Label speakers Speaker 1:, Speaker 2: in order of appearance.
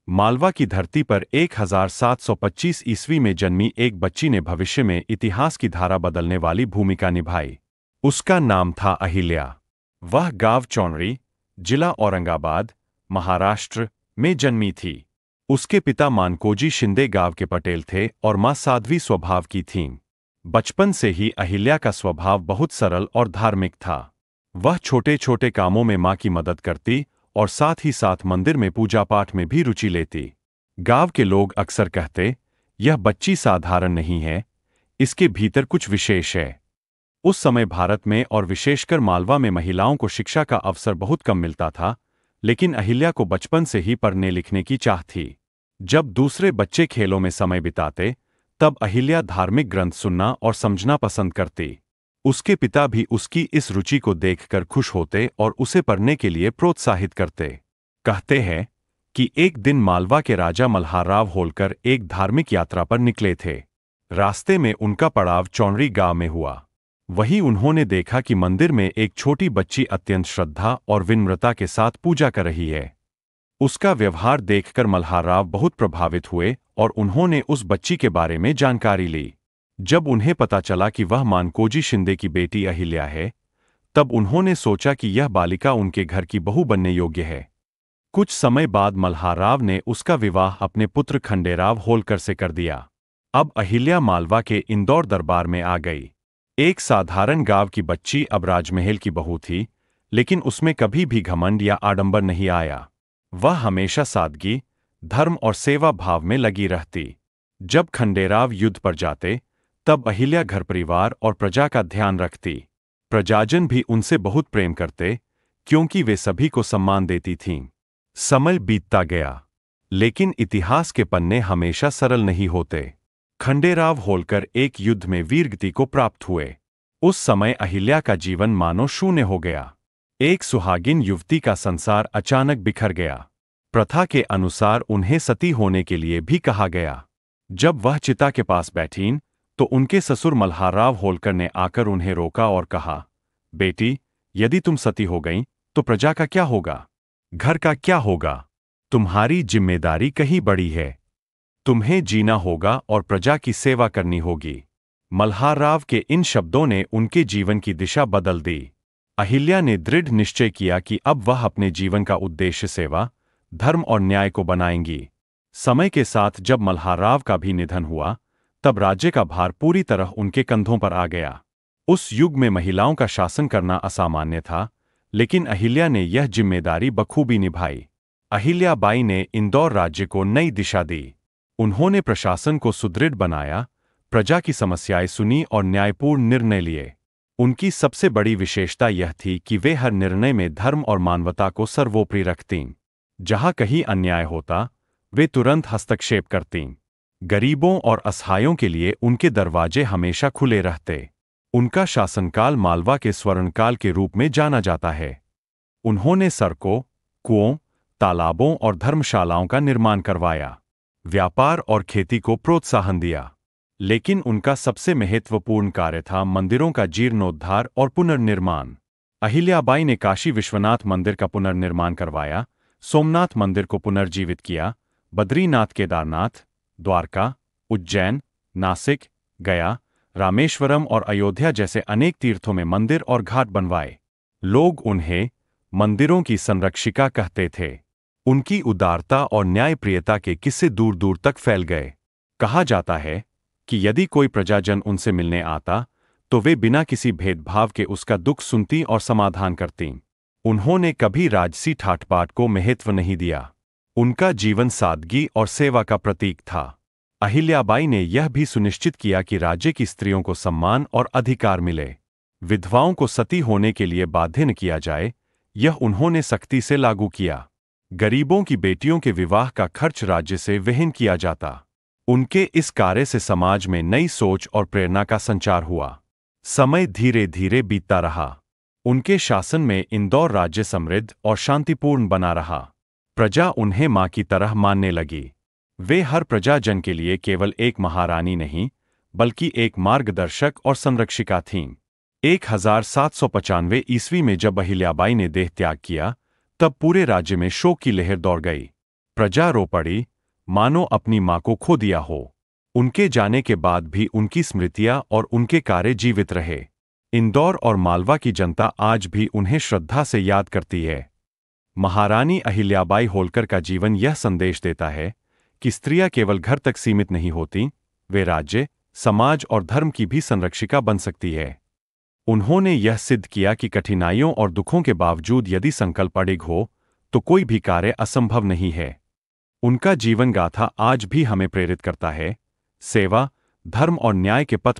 Speaker 1: मालवा की धरती पर 1725 ईस्वी में जन्मी एक बच्ची ने भविष्य में इतिहास की धारा बदलने वाली भूमिका निभाई। उसका नाम था अहिल्या। वह गांव चौनरी, जिला औरंगाबाद, महाराष्ट्र में जन्मी थी। उसके पिता मानकोजी शिंदे गांव के पटेल थे और मां साध्वी स्वभाव की थीं। बचपन से ही अहिल्या का स्वभाव बहुत सरल और धार्मिक था। वह छोटे छोटे कामों में मां की मदद करती और साथ ही साथ मंदिर में पूजा पाठ में भी रुचि लेती। गांव के लोग अक्सर कहते, यह बच्ची साधारण नहीं है, इसके भीतर कुछ विशेष है। उस समय भारत में और विशेषकर मालवा में महिलाओं को शिक्षा का अवसर बहुत कम मिलता था, लेकिन अहिल्या को बचपन से ही पढ़ने लिखने की चाह थी। जब दूसरे बच्चे खेलों में समय बिताते, तब अहिल्या धार्मिक ग्रंथ सुनना और समझना पसंद करती। उसके पिता भी उसकी इस रुचि को देखकर खुश होते और उसे पढ़ने के लिए प्रोत्साहित करते। कहते हैं कि एक दिन मालवा के राजा मल्हारराव होलकर एक धार्मिक यात्रा पर निकले थे। रास्ते में उनका पड़ाव चौनरी गांव में हुआ। वहीं उन्होंने देखा कि मंदिर में एक छोटी बच्ची अत्यंत श्रद्धा और विनम्रता के साथ पूजा कर रही है। उसका व्यवहार देखकर मल्हारराव बहुत प्रभावित हुए और उन्होंने उस बच्ची के बारे में जानकारी ली। जब उन्हें पता चला कि वह मानकोजी शिंदे की बेटी अहिल्या है, तब उन्होंने सोचा कि यह बालिका उनके घर की बहू बनने योग्य है। कुछ समय बाद मल्हारराव ने उसका विवाह अपने पुत्र खंडेराव होलकर से कर दिया। अब अहिल्या मालवा के इंदौर दरबार में आ गई। एक साधारण गांव की बच्ची अब राजमहल की बहू थी, लेकिन उसमें कभी भी घमंड या आडंबर नहीं आया। वह हमेशा सादगी, धर्म और सेवा भाव में लगी रहती। जब खंडेराव युद्ध पर जाते, तब अहिल्या घर परिवार और प्रजा का ध्यान रखती। प्रजाजन भी उनसे बहुत प्रेम करते, क्योंकि वे सभी को सम्मान देती थीं। समय बीतता गया, लेकिन इतिहास के पन्ने हमेशा सरल नहीं होते। खंडेराव होलकर एक युद्ध में वीरगति को प्राप्त हुए। उस समय अहिल्या का जीवन मानो शून्य हो गया। एक सुहागिन युवती का संसार अचानक बिखर गया। प्रथा के अनुसार उन्हें सती होने के लिए भी कहा गया। जब वह चिता के पास बैठीं, तो उनके ससुर मल्हारराव होलकर ने आकर उन्हें रोका और कहा, बेटी, यदि तुम सती हो गईं, तो प्रजा का क्या होगा? घर का क्या होगा? तुम्हारी जिम्मेदारी कहीं बड़ी है। तुम्हें जीना होगा और प्रजा की सेवा करनी होगी। मल्हारराव के इन शब्दों ने उनके जीवन की दिशा बदल दी। अहिल्या ने दृढ़ निश्चय किया कि अब वह अपने जीवन का उद्देश्य सेवा, धर्म और न्याय को बनाएंगी। समय के साथ जब मल्हारराव का भी निधन हुआ, तब राज्य का भार पूरी तरह उनके कंधों पर आ गया। उस युग में महिलाओं का शासन करना असामान्य था, लेकिन अहिल्या ने यह जिम्मेदारी बखूबी निभाई। अहिल्याबाई ने इंदौर राज्य को नई दिशा दी। उन्होंने प्रशासन को सुदृढ़ बनाया, प्रजा की समस्याएं सुनी और न्यायपूर्ण निर्णय लिए। उनकी सबसे बड़ी विशेषता यह थी कि वे हर निर्णय में धर्म और मानवता को सर्वोपरि रखतीं। जहां कहीं अन्याय होता, वे तुरंत हस्तक्षेप करतीं। गरीबों और असहायों के लिए उनके दरवाजे हमेशा खुले रहते। उनका शासनकाल मालवा के स्वर्णकाल के रूप में जाना जाता है। उन्होंने सड़कों, कुओं, तालाबों और धर्मशालाओं का निर्माण करवाया, व्यापार और खेती को प्रोत्साहन दिया। लेकिन उनका सबसे महत्वपूर्ण कार्य था मंदिरों का जीर्णोद्धार और पुनर्निर्माण। अहिल्याबाई ने काशी विश्वनाथ मंदिर का पुनर्निर्माण करवाया, सोमनाथ मंदिर को पुनर्जीवित किया, बद्रीनाथ, केदारनाथ, द्वारका, उज्जैन, नासिक, गया, रामेश्वरम और अयोध्या जैसे अनेक तीर्थों में मंदिर और घाट बनवाए। लोग उन्हें मंदिरों की संरक्षिका कहते थे। उनकी उदारता और न्यायप्रियता के किस्से दूर दूर तक फैल गए। कहा जाता है कि यदि कोई प्रजाजन उनसे मिलने आता, तो वे बिना किसी भेदभाव के उसका दुख सुनती और समाधान करतीं। उन्होंने कभी राजसी ठाटबाट को महत्व नहीं दिया। उनका जीवन सादगी और सेवा का प्रतीक था। अहिल्याबाई ने यह भी सुनिश्चित किया कि राज्य की स्त्रियों को सम्मान और अधिकार मिले। विधवाओं को सती होने के लिए बाध्य न किया जाए, यह उन्होंने सख्ती से लागू किया। गरीबों की बेटियों के विवाह का खर्च राज्य से वहन किया जाता। उनके इस कार्य से समाज में नई सोच और प्रेरणा का संचार हुआ। समय धीरे धीरे बीतता रहा। उनके शासन में इंदौर राज्य समृद्ध और शांतिपूर्ण बना रहा। प्रजा उन्हें मां की तरह मानने लगी। वे हर प्रजाजन के लिए केवल एक महारानी नहीं, बल्कि एक मार्गदर्शक और संरक्षिका थीं। 1795 ईस्वी में जब अहिल्याबाई ने देह त्याग किया, तब पूरे राज्य में शोक की लहर दौड़ गई। प्रजा रो पड़ी, मानो अपनी मां को खो दिया हो। उनके जाने के बाद भी उनकी स्मृतियां और उनके कार्य जीवित रहे। इंदौर और मालवा की जनता आज भी उन्हें श्रद्धा से याद करती है। महारानी अहिल्याबाई होलकर का जीवन यह संदेश देता है कि स्त्रियां केवल घर तक सीमित नहीं होती, वे राज्य, समाज और धर्म की भी संरक्षिका बन सकती है। उन्होंने यह सिद्ध किया कि कठिनाइयों और दुखों के बावजूद यदि संकल्प अडिग हो तो कोई भी कार्य असंभव नहीं है। उनका जीवन गाथा आज भी हमें प्रेरित करता है, सेवा, धर्म और न्याय के पथ पर